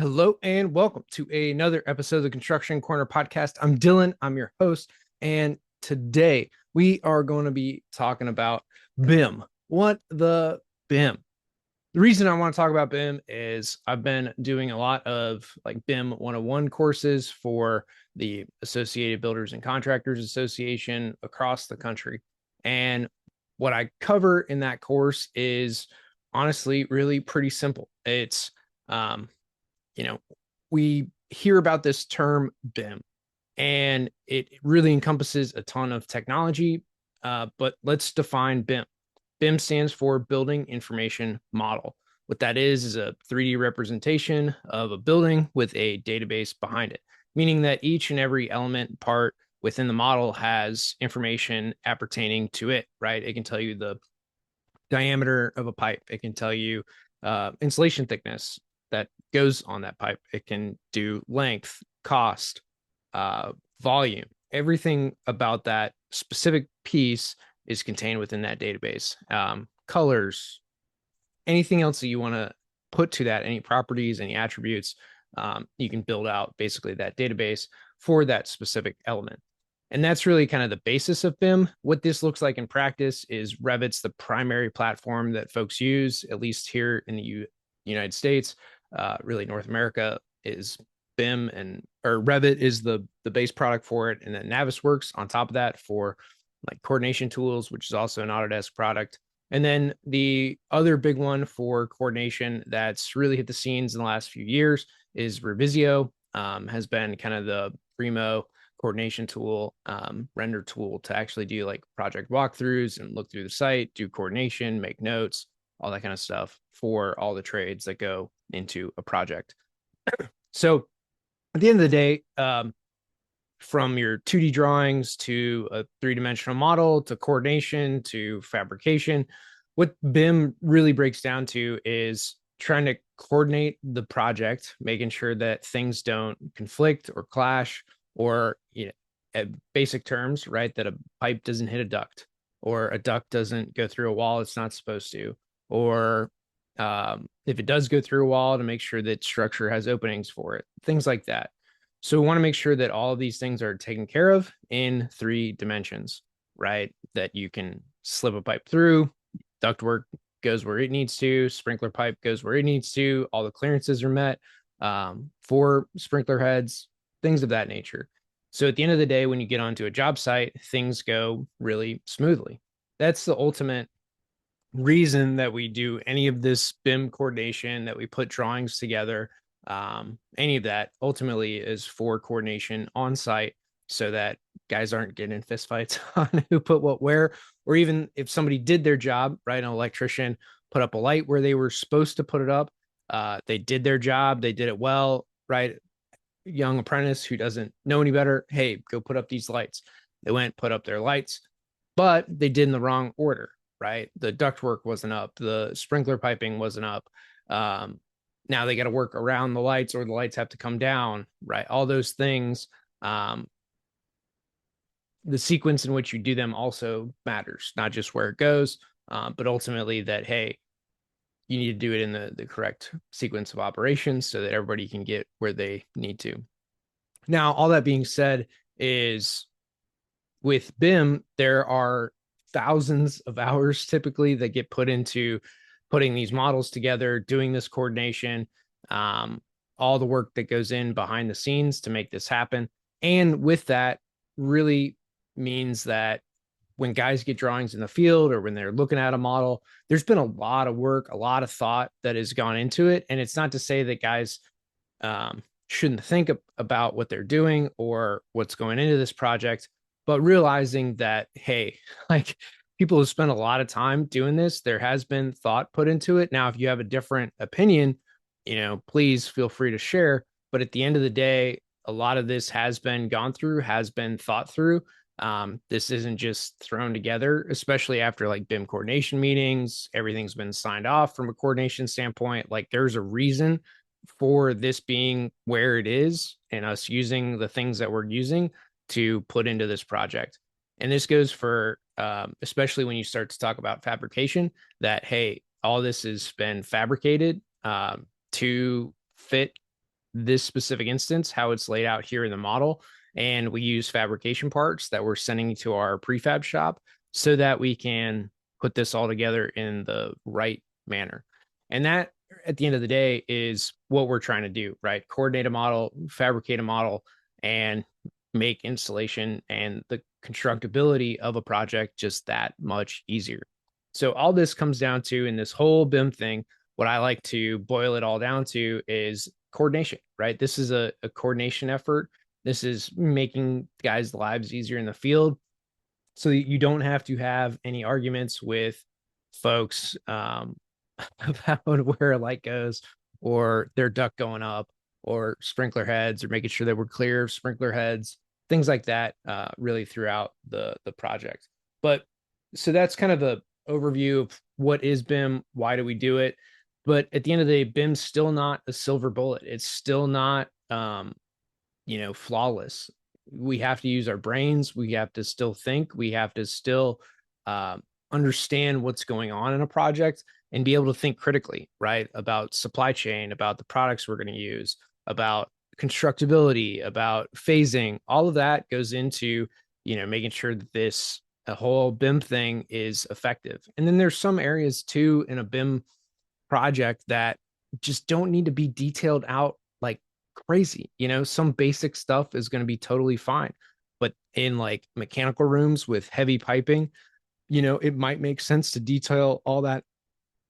Hello and welcome to another episode of the Construction Corner podcast. I'm Dylan, I'm your host, and today we are going to be talking about BIM. What the BIM? The reason I want to talk about BIM is I've been doing a lot of like BIM 101 courses for the Associated Builders and Contractors Association across the country. And what I cover in that course is honestly really pretty simple. It's um, you know, we hear about this term BIM, and it really encompasses a ton of technology. But let's define BIM. BIM stands for Building Information Model. What that is a 3D representation of a building with a database behind it, meaning that each and every element part within the model has information appertaining to it, right? It can tell you the diameter of a pipe. It can tell you insulation thickness that goes on that pipe. It can do length, cost, uh, volume. Everything about that specific piece is contained within that database. Colors, anything else that you want to put to that, any properties, any attributes, you can build out basically that database for that specific element. And that's really kind of the basis of BIM. What this looks like in practice is Revit's the primary platform that folks use, at least here in the United States. Really, North America is BIM, and or Revit is the base product for it, and then Navisworks on top of that for like coordination tools, which is also an Autodesk product. And then the other big one for coordination that's really hit the scenes in the last few years is Revisio. Has been kind of the primo coordination tool, render tool to actually do like project walkthroughs and look through the site, do coordination, make notes, all that kind of stuff for all the trades that go into a project. So at the end of the day, from your 2D drawings to a three-dimensional model to coordination to fabrication, what BIM really breaks down to is trying to coordinate the project, making sure that things don't conflict or clash, or at basic terms, right, that a pipe doesn't hit a duct, or a duct doesn't go through a wall it's not supposed to, or if it does go through a wall, to make sure that structure has openings for it, things like that. So we want to make sure that all of these things are taken care of in 3 dimensions, right? That you can slip a pipe through, ductwork goes where it needs to, sprinkler pipe goes where it needs to, all the clearances are met for sprinkler heads, things of that nature. So at the end of the day, when you get onto a job site, things go really smoothly. That's the ultimate reason that we do any of this BIM coordination, that we put drawings together, any of that ultimately is for coordination on site so that guys aren't getting in fistfights on who put what where, or even if somebody did their job, right? An electrician put up a light where they were supposed to put it up. They did their job, they did it well, right? Young apprentice who doesn't know any better, hey, go put up these lights. They went, put up their lights, but they did in the wrong order, right? The ductwork wasn't up, the sprinkler piping wasn't up. Now they got to work around the lights, or the lights have to come down, right? All those things. The sequence in which you do them also matters, not just where it goes, but ultimately that, hey, you need to do it in the correct sequence of operations so that everybody can get where they need to. Now, all that being said, is with BIM, there are thousands of hours typically that get put into putting these models together, doing this coordination, all the work that goes in behind the scenes to make this happen. And with that, really means that when guys get drawings in the field or when they're looking at a model, there's been a lot of work, a lot of thought that has gone into it. And it's not to say that guys shouldn't think about what they're doing or what's going into this project, but realizing that, hey, like people have spent a lot of time doing this. There has been thought put into it. Now, if you have a different opinion, please feel free to share. But at the end of the day, a lot of this has been gone through, has been thought through. This isn't just thrown together, especially after like BIM coordination meetings. Everything's been signed off from a coordination standpoint. Like there's a reason for this being where it is and us using the things that we're using to put into this project. And this goes for, especially when you start to talk about fabrication, that, hey, all this has been fabricated to fit this specific instance, how it's laid out here in the model. And we use fabrication parts that we're sending to our prefab shop so that we can put this all together in the right manner. And that, at the end of the day, is what we're trying to do, right? Coordinate a model, fabricate a model, and make installation and the constructability of a project just that much easier. So all this comes down to, in this whole BIM thing, what I like to boil it all down to is coordination, right? This is a coordination effort. This is making guys' lives easier in the field so that you don't have to have any arguments with folks about where a light goes or their duct going up or sprinkler heads, or making sure that we're clear of sprinkler heads, things like that, really throughout the project. But so that's kind of a overview of what is BIM, why do we do it. But at the end of the day, BIM's still not a silver bullet. It's still not flawless. We have to use our brains. We have to still think. We have to still understand what's going on in a project and be able to think critically, right? About supply chain, about the products we're going to use, about constructability, about phasing. All of that goes into, making sure that this a whole BIM thing is effective. And then there's some areas too in a BIM project that just don't need to be detailed out like crazy. Some basic stuff is going to be totally fine. But in like mechanical rooms with heavy piping, it might make sense to detail all that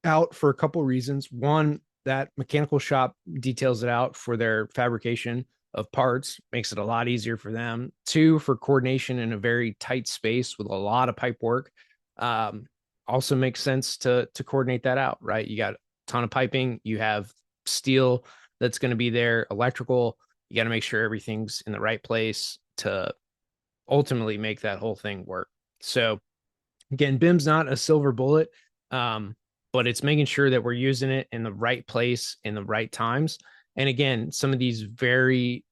out for a couple reasons. One, that mechanical shop details it out for their fabrication of parts, makes it a lot easier for them. Two, for coordination in a very tight space with a lot of pipe work, also makes sense to coordinate that out, right? You got a ton of piping, you have steel that's going to be there, electrical. You got to make sure everything's in the right place to ultimately make that whole thing work. So again, BIM's not a silver bullet, but it's making sure that we're using it in the right place in the right times. And again, some of these very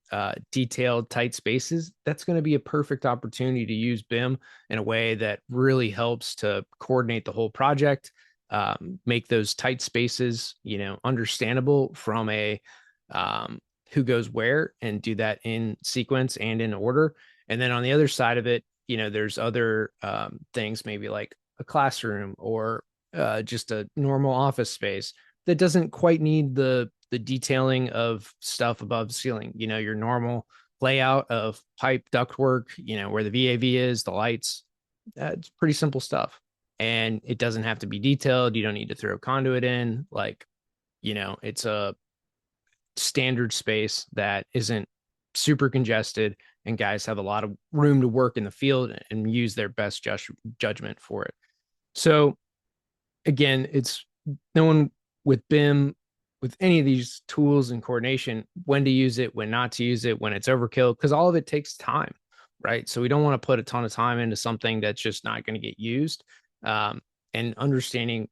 detailed, tight spaces, that's going to be a perfect opportunity to use BIM in a way that really helps to coordinate the whole project, make those tight spaces, understandable from a who goes where, and do that in sequence and in order. And then on the other side of it, there's other things, maybe like a classroom or just a normal office space that doesn't quite need the detailing of stuff above ceiling. Your normal layout of pipe ductwork, where the VAV is, the lights. It's pretty simple stuff, and it doesn't have to be detailed. You don't need to throw conduit in. It's a standard space that isn't super congested, and guys have a lot of room to work in the field and use their best judgment for it. So again, it's knowing with BIM, with any of these tools and coordination, when to use it, when not to use it, when it's overkill, because all of it takes time, right? So we don't want to put a ton of time into something that's just not going to get used, and understanding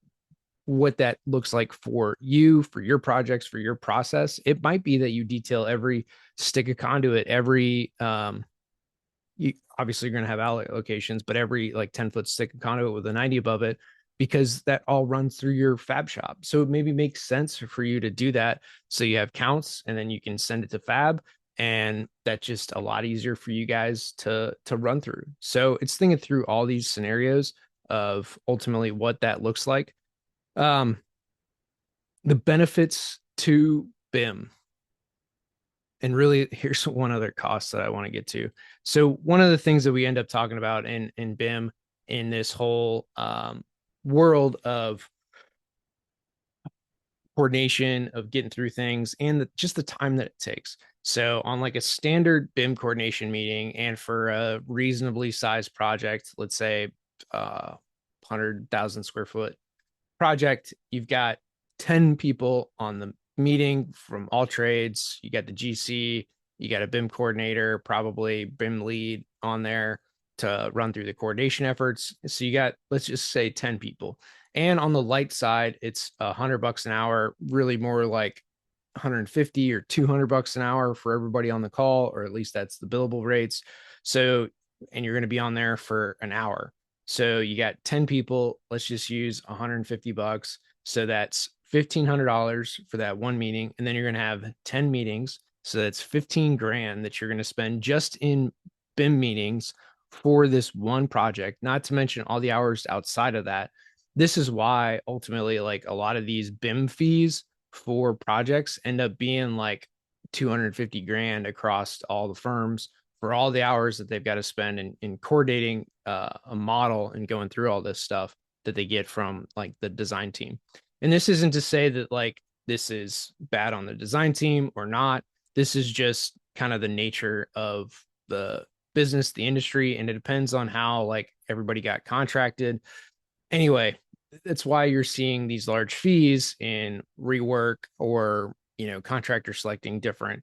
what that looks like for you, for your projects, for your process. It might be that you detail every stick of conduit, every you obviously you're going to have outlet locations, but every like 10-foot stick of conduit with a 90 above it, because that all runs through your fab shop. So it maybe makes sense for you to do that. So you have counts, and then you can send it to fab, and that's just a lot easier for you guys to run through. So it's thinking through all these scenarios of ultimately what that looks like. The benefits to BIM. And really, here's one other cost that I want to get to. So one of the things that we end up talking about in BIM, in this whole world of coordination, of getting through things, and just the time that it takes. So on like a standard BIM coordination meeting, and for a reasonably sized project, let's say 100,000 square foot project, you've got 10 people on the meeting from all trades. You got the GC, you got a BIM coordinator, probably BIM lead on there to run through the coordination efforts. So you got, let's just say 10 people. And on the light side, it's $100 an hour, really more like 150 or $200 an hour for everybody on the call, or at least that's the billable rates. So, and you're going to be on there for an hour. So you got 10 people, let's just use $150. So that's $1,500 for that one meeting. And then you're going to have 10 meetings. So that's 15 grand that you're going to spend just in BIM meetings for this one project, not to mention all the hours outside of that. This is why ultimately, like, a lot of these BIM fees for projects end up being like 250 grand across all the firms for all the hours that they've got to spend in coordinating a model and going through all this stuff that they get from like the design team. And this isn't to say that like this is bad on the design team or not. This is just kind of the nature of the business, the industry, and it depends on how like everybody got contracted. Anyway, that's why you're seeing these large fees in rework or, contractors selecting different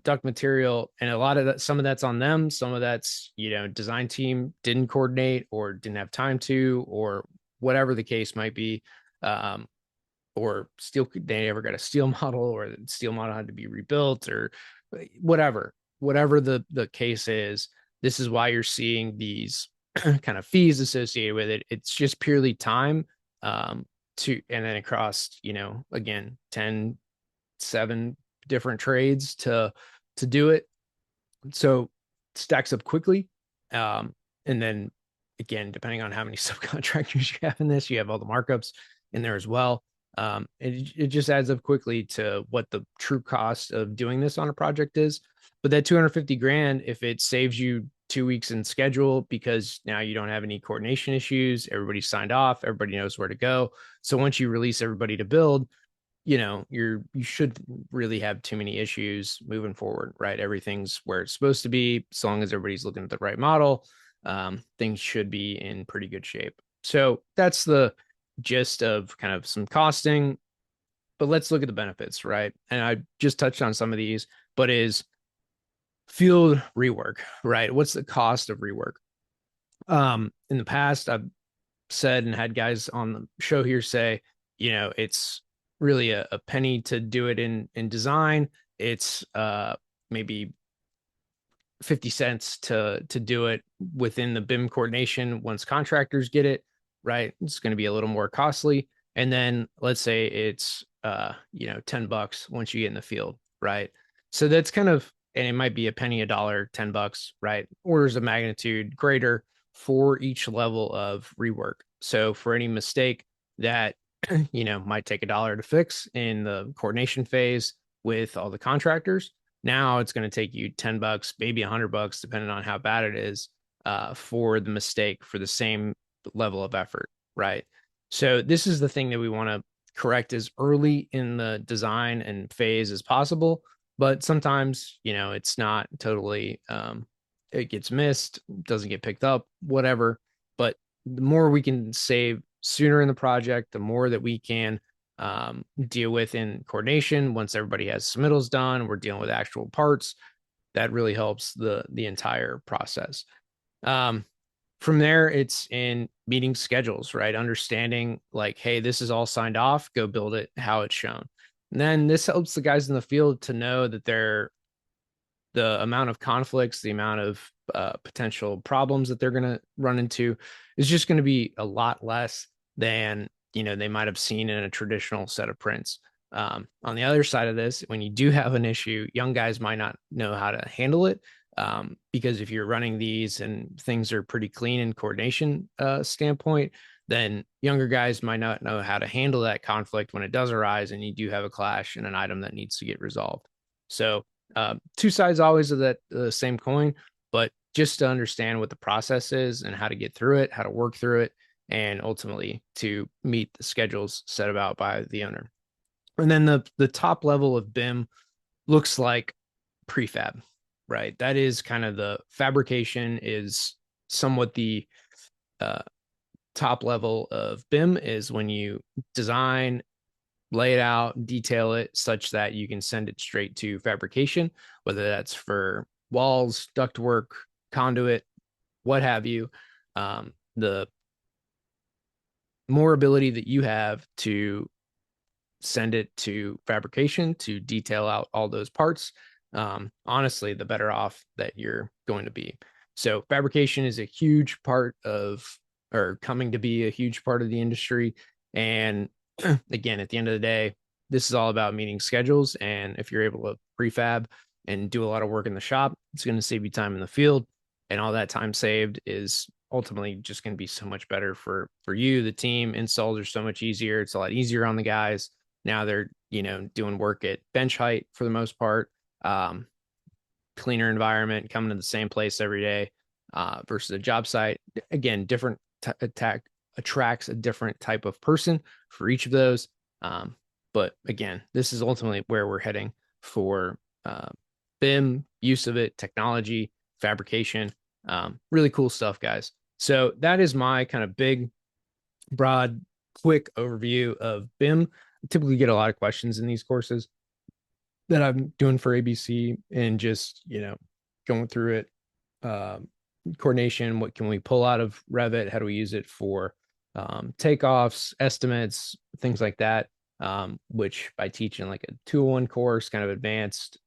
duct material. And a lot of that, some of that's on them. Some of that's, design team didn't coordinate or didn't have time to, or whatever the case might be. Or steel, they never got a steel model, or the steel model had to be rebuilt, or whatever the case is. This is why you're seeing these kind of fees associated with it. It's just purely time, and then across, again, 10, 7 different trades to do it. So it stacks up quickly. And then again, depending on how many subcontractors you have in this, you have all the markups in there as well. It just adds up quickly to what the true cost of doing this on a project is. But that 250 grand, if it saves you 2 weeks in schedule because now you don't have any coordination issues, everybody's signed off, everybody knows where to go. So once you release everybody to build, you should really have too many issues moving forward, right? Everything's where it's supposed to be. As long as everybody's looking at the right model, things should be in pretty good shape. So that's the gist of kind of some costing, but let's look at the benefits, right? And I just touched on some of these, but is field rework, right? What's the cost of rework? In the past, I've said and had guys on the show here say, it's really a penny to do it in design. It's maybe 50 cents to do it within the BIM coordination once contractors get it, right? It's going to be a little more costly. And then let's say it's $10 once you get in the field, right? So that's kind of, and it might be a penny, a dollar, $10, right? Orders of magnitude greater for each level of rework. So for any mistake that might take a dollar to fix in the coordination phase with all the contractors, now it's going to take you $10, maybe $100, depending on how bad it is, for the mistake for the same level of effort, right? So this is the thing that we want to correct as early in the design and phase as possible. But sometimes, it's not totally, it gets missed, doesn't get picked up, whatever. But the more we can save sooner in the project, the more that we can deal with in coordination. Once everybody has submittals done, we're dealing with actual parts. That really helps the entire process. From there, it's in meeting schedules, right? Understanding like, hey, this is all signed off, go build it how it's shown. And then this helps the guys in the field to know that the amount of conflicts, the amount of potential problems that they're going to run into is just going to be a lot less than they might have seen in a traditional set of prints. On the other side of this, when you do have an issue, young guys might not know how to handle it, because if you're running these and things are pretty clean in coordination standpoint, then younger guys might not know how to handle that conflict when it does arise and you do have a clash and an item that needs to get resolved. So two sides always of that same coin, but just to understand what the process is and how to get through it, how to work through it, and ultimately to meet the schedules set about by the owner. And then the top level of BIM looks like prefab, right? That is kind of the fabrication is somewhat the top level of BIM is when you design, lay it out, detail it such that you can send it straight to fabrication, whether that's for walls, ductwork, conduit, what have you. The more ability that you have to send it to fabrication to detail out all those parts, honestly, the better off that you're going to be. So fabrication is a huge part of, or coming to be a huge part of the industry. And again, at the end of the day, this is all about meeting schedules. And if you're able to prefab and do a lot of work in the shop, it's going to save you time in the field. And all that time saved is ultimately just going to be so much better for you, the team. Installs are so much easier. It's a lot easier on the guys. Now they're, doing work at bench height for the most part. Cleaner environment, coming to the same place every day versus a job site. Again, different attracts a different type of person for each of those. But again, this is ultimately where we're heading for BIM, use of it, technology, fabrication. Really cool stuff, guys. So that is my kind of big, broad, quick overview of BIM. I typically get a lot of questions in these courses that I'm doing for ABC and just, going through it. Coordination, what can we pull out of Revit? How do we use it for takeoffs, estimates, things like that? Which by teaching like a 201 course, kind of advanced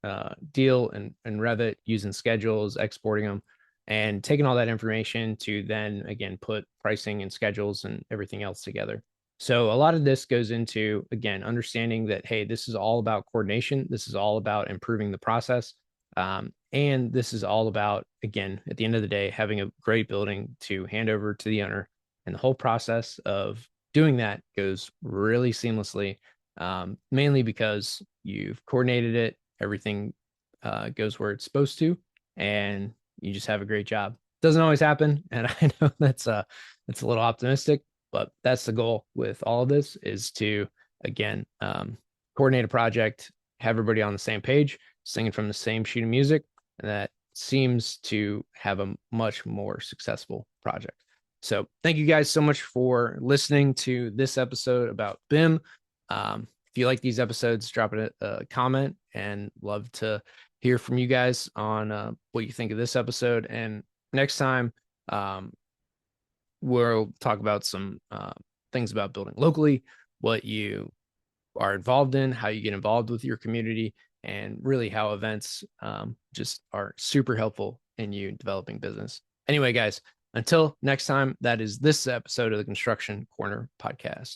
deal and Revit, using schedules, exporting them, and taking all that information to then again put pricing and schedules and everything else together. So a lot of this goes into, again, understanding that, hey, this is all about coordination. This is all about improving the process. And this is all about, again, at the end of the day, having a great building to hand over to the owner. And the whole process of doing that goes really seamlessly, mainly because you've coordinated it. Everything goes where it's supposed to, and you just have a great job. Doesn't always happen. And I know that's a little optimistic, but that's the goal with all of this, is to, again, coordinate a project, have everybody on the same page, singing from the same sheet of music. And that seems to have a much more successful project. So thank you guys so much for listening to this episode about BIM. If you like these episodes, drop a comment, and love to hear from you guys on what you think of this episode. And next time, we'll talk about some things about building locally, what you are involved in, how you get involved with your community, and really how events just are super helpful in you developing business. Anyway, guys, until next time, that is this episode of the Construction Corner podcast.